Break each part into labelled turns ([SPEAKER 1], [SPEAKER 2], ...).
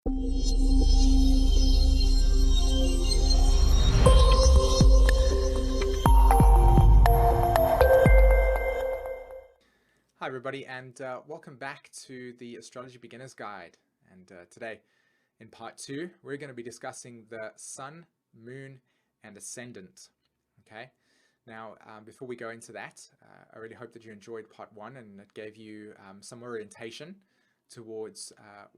[SPEAKER 1] Hi everybody, and welcome back to the Astrology Beginner's Guide. And today, in part 2, we're going to be discussing the Sun, Moon, and Ascendant. Okay. Now, before we go into that, I really hope that you enjoyed part 1 and it gave you some orientation towards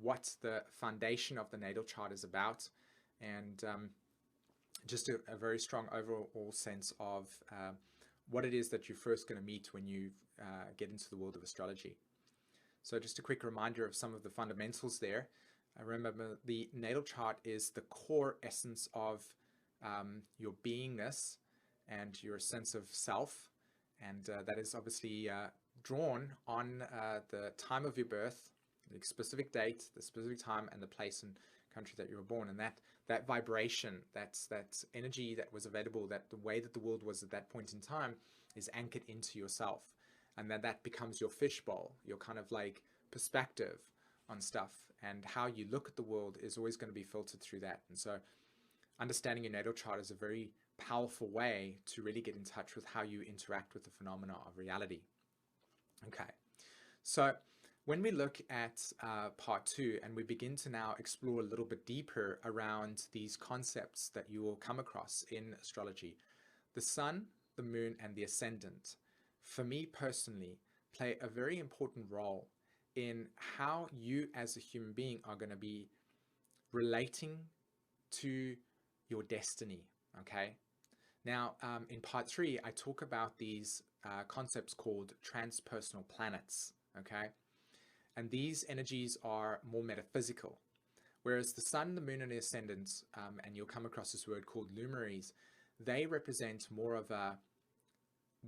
[SPEAKER 1] what the foundation of the natal chart is about, and just a very strong overall sense of what it is that you're first going to meet when you get into the world of astrology. So just a quick reminder of some of the fundamentals there. Remember, the natal chart is the core essence of your beingness and your sense of self, and that is obviously drawn on the time of your birth, the specific date, the specific time, and the place and country that you were born. And that vibration, that energy that was available, that the way that the world was at that point in time, is anchored into yourself, and that becomes your fishbowl, your kind of like perspective on stuff, and how you look at the world is always going to be filtered through that. And so understanding your natal chart is a very powerful way to really get in touch with how you interact with the phenomena of reality. Okay, so when we look at part 2 and we begin to now explore a little bit deeper around these concepts that you will come across in astrology, the sun, the moon, and the ascendant, for me personally, play a very important role in how you as a human being are going to be relating to your destiny. Okay. Now, in part 3, I talk about these concepts called transpersonal planets. Okay. And these energies are more metaphysical, whereas the sun, the moon, and the ascendant, and you'll come across this word called luminaries, they represent more of a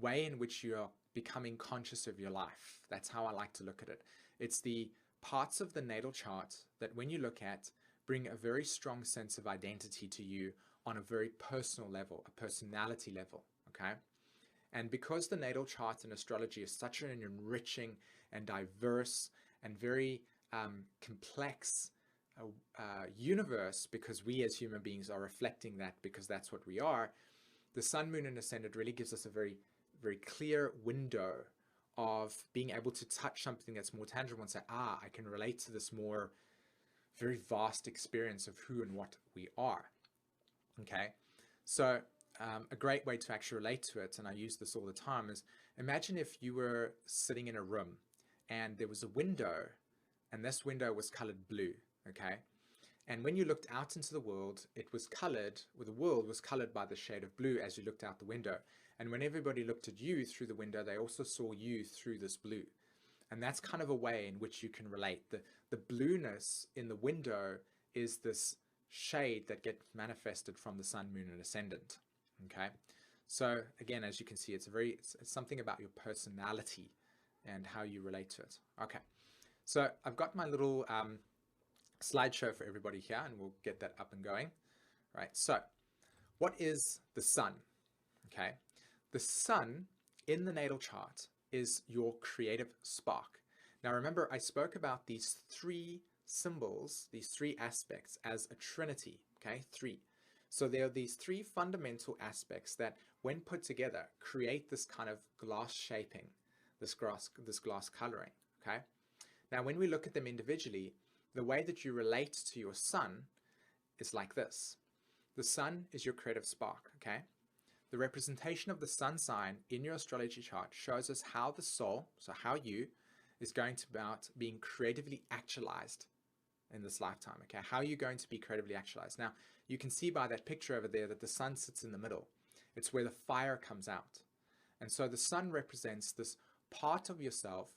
[SPEAKER 1] way in which you are becoming conscious of your life. That's how I like to look at it. It's the parts of the natal chart that when you look at, bring a very strong sense of identity to you on a very personal level, a personality level, okay? And because the natal chart in astrology is such an enriching and diverse and very complex universe, because we as human beings are reflecting that, because that's what we are, the sun, moon, and ascendant really gives us a very, very clear window of being able to touch something that's more tangible and say, I can relate to this more very vast experience of who and what we are. Okay, so a great way to actually relate to it, and I use this all the time, is imagine if you were sitting in a room and there was a window, and this window was colored blue. Okay, and when you looked out into the world, it was colored, or the world was colored by the shade of blue as you looked out the window. And when everybody looked at you through the window, they also saw you through this blue. And that's kind of a way in which you can relate. The blueness in the window is this shade that gets manifested from the sun, moon, and ascendant. Okay, so again, as you can see, it's something about your personality and how you relate to it. Okay, so I've got my little slideshow for everybody here, and we'll get that up and going. Right, so what is the sun? Okay, the sun in the natal chart is your creative spark. Now remember, I spoke about these 3 symbols, these 3 aspects as a trinity. Okay, 3. So there are these 3 fundamental aspects that, when put together, create this kind of glass shaping, this glass coloring. Okay, now when we look at them individually, the way that you relate to your sun is like this. The sun is your creative spark. Okay, the representation of the sun sign in your astrology chart shows us how the soul, so how you, is going to about being creatively actualized in this lifetime. Okay, how are you going to be creatively actualized? Now, you can see by that picture over there that the sun sits in the middle. It's where the fire comes out. And so the sun represents this part of yourself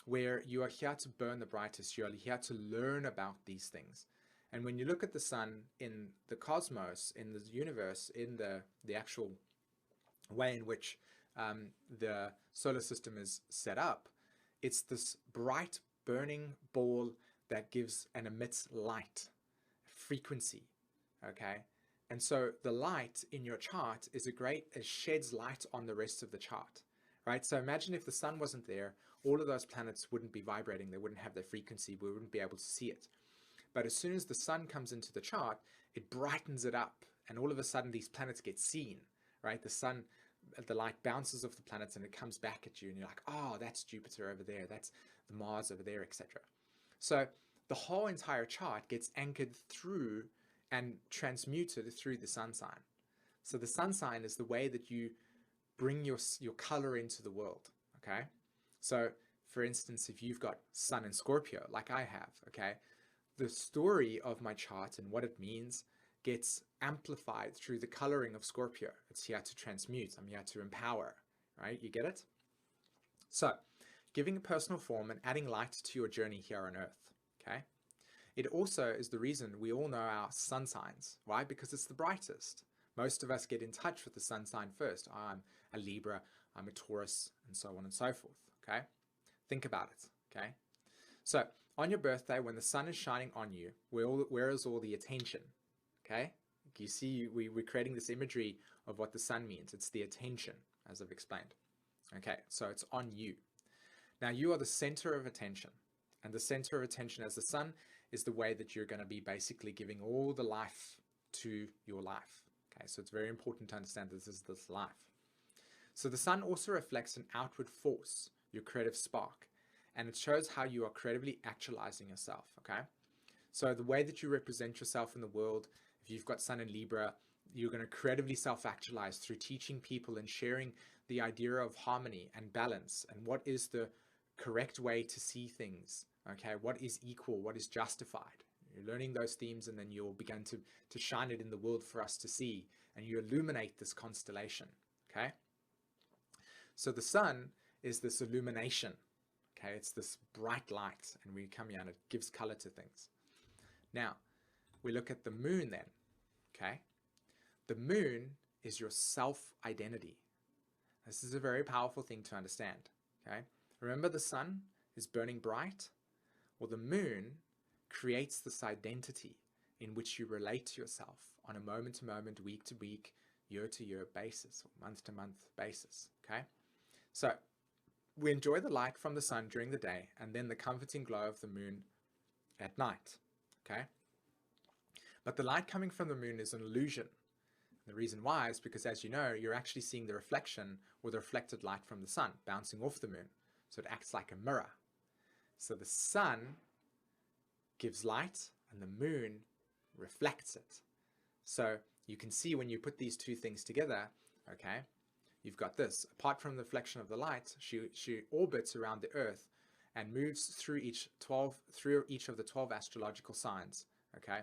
[SPEAKER 1] where you are here to burn the brightest. You are here to learn about these things. And when you look at the sun in the cosmos, in the universe, in the actual way in which the solar system is set up, it's this bright burning ball that gives and emits light, frequency. Okay, and so the light in your chart is it sheds light on the rest of the chart, right? So imagine if the sun wasn't there, all of those planets wouldn't be vibrating, they wouldn't have their frequency, we wouldn't be able to see it. But as soon as the sun comes into the chart, it brightens it up, and all of a sudden these planets get seen, right? The light bounces off the planets and it comes back at you, and you're like, oh, that's Jupiter over there, that's the Mars over there, etc. So the whole entire chart gets anchored through and transmuted through the sun sign. So the sun sign is the way that you bring your color into the world, okay? So for instance, if you've got sun in Scorpio, like I have, okay, the story of my chart and what it means gets amplified through the coloring of Scorpio. It's here to transmute, I'm here to empower, right? You get it? So giving a personal form and adding light to your journey here on Earth, okay? It also is the reason we all know our sun signs. Why? Because it's the brightest. Most of us get in touch with the sun sign first. I'm a Libra, I'm a Taurus, and so on and so forth, okay? Think about it, okay? So on your birthday, when the sun is shining on you, where is all the attention, okay? You see, we're creating this imagery of what the sun means. It's the attention, as I've explained. Okay, so it's on you. Now you are the center of attention, and the center of attention as the sun is the way that you're going to be basically giving all the life to your life. Okay, so it's very important to understand this is this life. So the sun also reflects an outward force, your creative spark, and it shows how you are creatively actualizing yourself, okay? So the way that you represent yourself in the world, if you've got sun in Libra, you're going to creatively self-actualize through teaching people and sharing the idea of harmony and balance and what is the correct way to see things, okay? What is equal, what is justified. You're learning those themes, and then you'll begin to shine it in the world for us to see, and you illuminate this constellation, okay? So the sun is this illumination, okay? It's this bright light, and we come here and it gives color to things. Now, we look at the moon then, okay? The moon is your self-identity. This is a very powerful thing to understand, okay? Remember, the sun is burning bright? Well, the moon creates this identity in which you relate to yourself on a moment-to-moment, week-to-week, year-to-year basis, or month-to-month basis, okay? So we enjoy the light from the sun during the day and then the comforting glow of the moon at night, okay? But the light coming from the moon is an illusion. The reason why is because, as you know, you're actually seeing the reflection or the reflected light from the sun bouncing off the moon. So it acts like a mirror. So the sun gives light and the moon reflects it. So you can see when you put these two things together, okay, you've got this. Apart from the reflection of the light, she orbits around the Earth and moves through each of the 12 astrological signs, okay,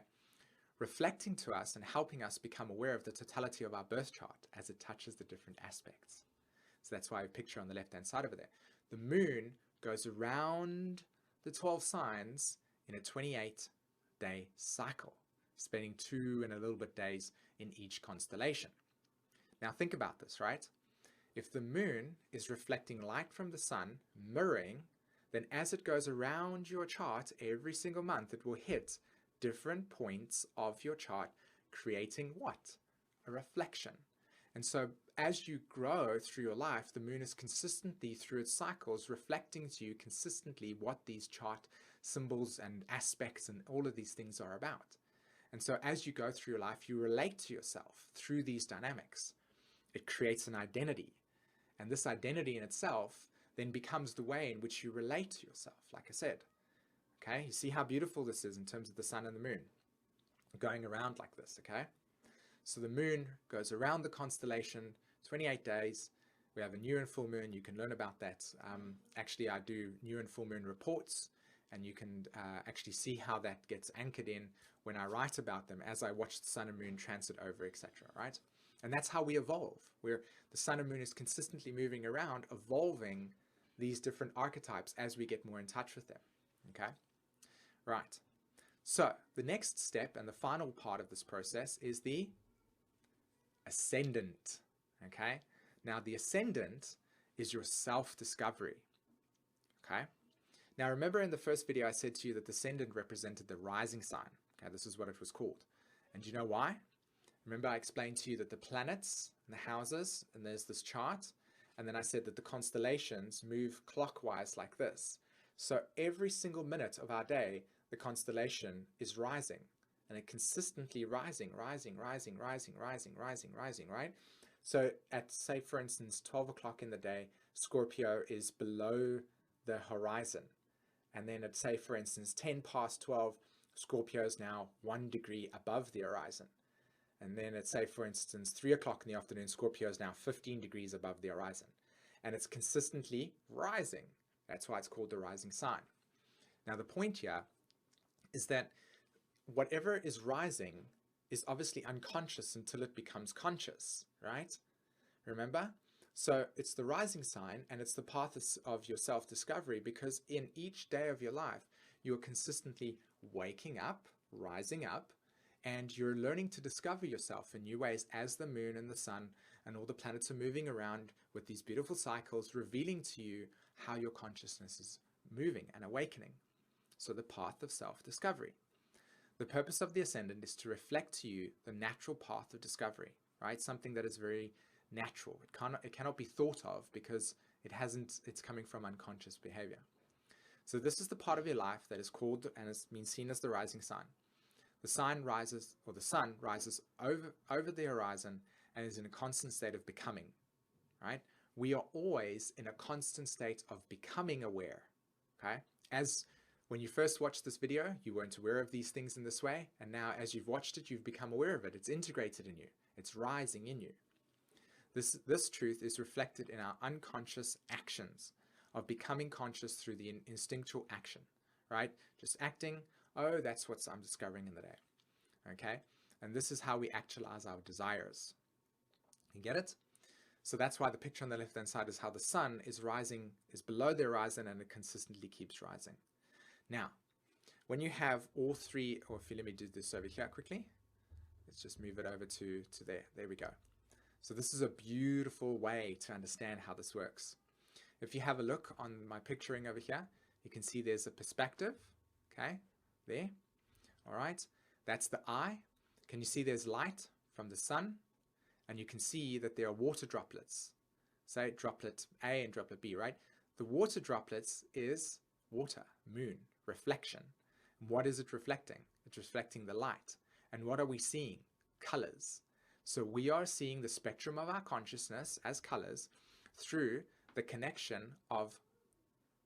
[SPEAKER 1] reflecting to us and helping us become aware of the totality of our birth chart as it touches the different aspects. So that's why I have a picture on the left-hand side over there. The moon goes around the 12 signs in a 28-day cycle, spending 2 and a little bit days in each constellation. Now think about this, right? If the moon is reflecting light from the sun, mirroring, then as it goes around your chart every single month, it will hit different points of your chart, creating what? A reflection. And so as you grow through your life, the moon is consistently, through its cycles, reflecting to you consistently what these chart symbols and aspects and all of these things are about. And so as you go through your life, you relate to yourself through these dynamics. It creates an identity. And this identity in itself then becomes the way in which you relate to yourself, like I said. Okay, you see how beautiful this is in terms of the sun and the moon going around like this, okay? So the moon goes around the constellation, 28 days. We have a new and full moon. You can learn about that. Actually, I do new and full moon reports, and you can actually see how that gets anchored in when I write about them as I watch the sun and moon transit over, etc., right? And that's how we evolve, where the sun and moon is consistently moving around, evolving these different archetypes as we get more in touch with them, okay? Right. So the next step and the final part of this process is the ascendant, okay? Now the ascendant is your self-discovery, okay? Now remember in the first video I said to you that the ascendant represented the rising sign, okay? This is what it was called. And do you know why? Remember I explained to you that the planets and the houses, and there's this chart, and then I said that the constellations move clockwise like this. So every single minute of our day, the constellation is rising, and it consistently rising, right? So at, say, for instance, 12 o'clock in the day, Scorpio is below the horizon. And then at, say, for instance, 10 past 12, Scorpio is now 1 degree above the horizon. And then at, say, for instance, 3 o'clock in the afternoon, Scorpio is now 15 degrees above the horizon. And it's consistently rising. That's why it's called the rising sign. Now, the point here is that whatever is rising is obviously unconscious until it becomes conscious, right? Remember? So it's the rising sign, and it's the path of your self-discovery, because in each day of your life, you're consistently waking up, rising up, and you're learning to discover yourself in new ways as the moon and the sun and all the planets are moving around with these beautiful cycles, revealing to you how your consciousness is moving and awakening. So the path of self-discovery. The purpose of the ascendant is to reflect to you the natural path of discovery, right? Something that is very natural. It cannot be thought of because it's coming from unconscious behavior. So this is the part of your life that is called and is means seen as the rising sign. The sign rises, or the sun rises over the horizon and is in a constant state of becoming, right? We are always in a constant state of becoming aware, okay? As when you first watched this video, you weren't aware of these things in this way, and now as you've watched it, you've become aware of it. It's integrated in you. It's rising in you. This truth is reflected in our unconscious actions of becoming conscious through the instinctual action, right? Just acting, oh, that's what I'm discovering in the day, okay? And this is how we actualize our desires. You get it? So that's why the picture on the left-hand side is how the sun is rising, is below the horizon, and it consistently keeps rising. Now, when you have all three, or if you let me do this over here quickly, let's just move it over to there. There we go. So this is a beautiful way to understand how this works. If you have a look on my picturing over here, you can see there's a perspective, okay, there. All right, that's the eye. Can you see there's light from the sun? And you can see that there are water droplets. Say droplet A and droplet B, right? The water droplets is water, moon, reflection. What is it reflecting? It's reflecting the light. And what are we seeing? Colors. So we are seeing the spectrum of our consciousness as colors through the connection of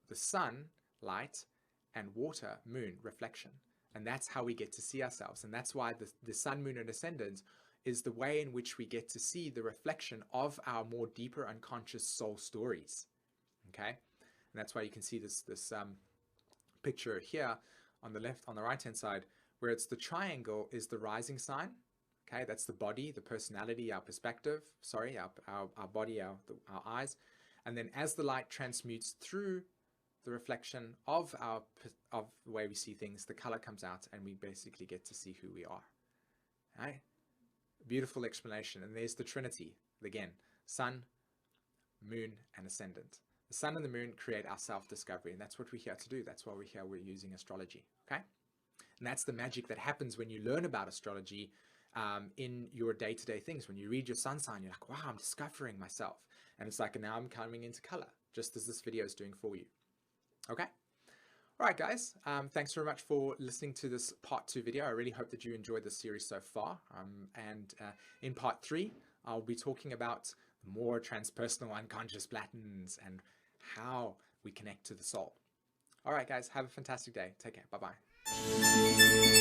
[SPEAKER 1] the sun, light, and water, moon, reflection. And that's how we get to see ourselves. And that's why the sun, moon, and ascendant is the way in which we get to see the reflection of our more deeper unconscious soul stories. Okay? And that's why you can see this picture here on the left, on the right-hand side, where it's the triangle is the rising sign. Okay, that's the body, the personality, our perspective, sorry, our body, our eyes. And then as the light transmutes through the reflection of the way we see things, the color comes out and we basically get to see who we are. Right? Beautiful explanation. And there's the Trinity. Again, sun, moon, and ascendant. The sun and the moon create our self-discovery, and that's what we're here to do. That's why we're using astrology. Okay? And that's the magic that happens when you learn about astrology in your day-to-day things. When you read your sun sign, you're like, wow, I'm discovering myself. And it's like, now I'm coming into color, just as this video is doing for you. Okay? All right, guys. Thanks very much for listening to this part 2 video. I really hope that you enjoyed this series so far. And in part 3, I'll be talking about more transpersonal unconscious patterns and how we connect to the soul. All right, guys. Have a fantastic day. Take care. Bye-bye.